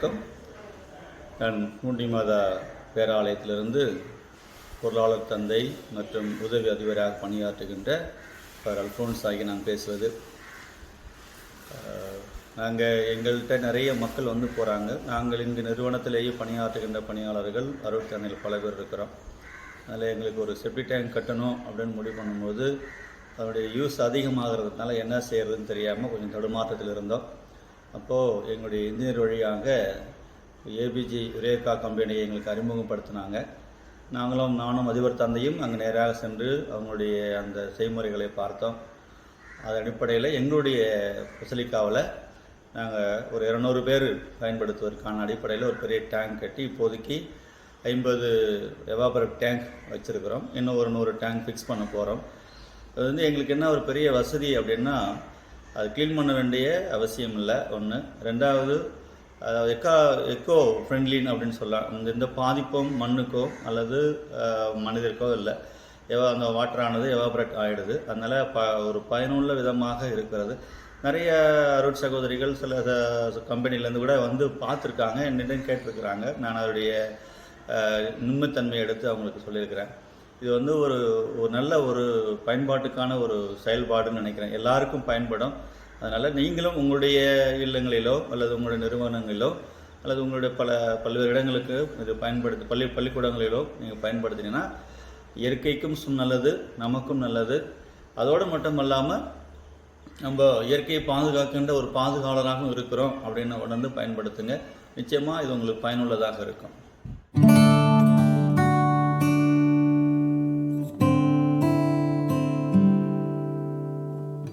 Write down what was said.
வணக்கம். நான் பூண்டி மாதா பேராலயத்திலிருந்து பொருளாளர் தந்தை மற்றும் உதவி அதிபராக பணியாற்றுகின்ற அல்ஃபோன்ஸ் ஆகி நான் பேசுவது. எங்கள்கிட்ட நிறைய மக்கள் வந்து போகிறாங்க. நாங்கள் இங்கு நிறுவனத்திலேயே பணியாற்றுகின்ற பணியாளர்கள் அறுபத்தஞ்சில் பல பேர் இருக்கிறோம். அதில் எங்களுக்கு ஒரு செப்டி டேங்க் கட்டணும் அப்படின்னு முடிவு பண்ணும்போது அதனுடைய யூஸ் அதிகமாகிறதுனால என்ன செய்கிறதுன்னு தெரியாமல் கொஞ்சம் தடுமாற்றத்தில் இருந்தோம். அப்போது எங்களுடைய இன்ஜினியர் வழியாக ஏபிஜி யுரேகா கம்பெனியை எங்களுக்கு அறிமுகப்படுத்தினாங்க. நானும் அதிபர் தந்தையும் அங்கே நேராக சென்று அவங்களுடைய அந்த செய்முறைகளை பார்த்தோம். அது அடிப்படையில் எங்களுடைய பசிலிக்காவில் நாங்கள் ஒரு 200 பேர் பயன்படுத்துவதற்கான அடிப்படையில் ஒரு பெரிய டேங்க் கட்டி இப்போதைக்கு 50 எவாபரேட் டேங்க் வச்சுருக்கிறோம். இன்னும் ஒரு 100 டேங்க் ஃபிக்ஸ் பண்ண போகிறோம். அது வந்து எங்களுக்கு என்ன ஒரு பெரிய வசதி அப்படின்னா, அது க்ளீன் பண்ண வேண்டிய அவசியம் இல்லை. ஒன்று. ரெண்டாவது, அதாவது எக்கோ ஃப்ரெண்ட்லின்னு அப்படின்னு சொல்லலாம். எந்த பாதிப்பும் மண்ணுக்கோ அல்லது மனிதருக்கோ இல்லை. அந்த வாட்டரானது எவாபரேட் ஆகிடுது. அதனால் ஒரு பயனுள்ள விதமாக இருக்கிறது. நிறைய அருட் சகோதரிகள் சில கம்பெனிலேருந்து கூட வந்து பார்த்துருக்காங்க, என்னிடம் கேட்டிருக்கிறாங்க. நான் அதனுடைய நுண்மைத்தன்மையை எடுத்து அவங்களுக்கு சொல்லியிருக்கிறேன். இது வந்து ஒரு நல்ல ஒரு பயன்பாட்டுக்கான ஒரு செயல்பாடுன்னு நினைக்கிறேன். எல்லாருக்கும் பயன்படும். அதனால் நீங்களும் உங்களுடைய இல்லங்களிலோ அல்லது உங்களுடைய நிறுவனங்களிலோ அல்லது உங்களுடைய பல்வேறு இடங்களுக்கு இது பள்ளிக்கூடங்களிலோ நீங்கள் பயன்படுத்தினீங்கன்னா இயற்கைக்கும் நல்லது, நமக்கும் நல்லது. அதோடு மட்டும் இல்லாமல் நம்ம இயற்கையை பாதுகாக்கின்ற ஒரு பாதுகாவலராகவும் இருக்கிறோம் அப்படின்னு உணர்ந்து பயன்படுத்துங்க. நிச்சயமாக இது உங்களுக்கு பயனுள்ளதாக இருக்கும்.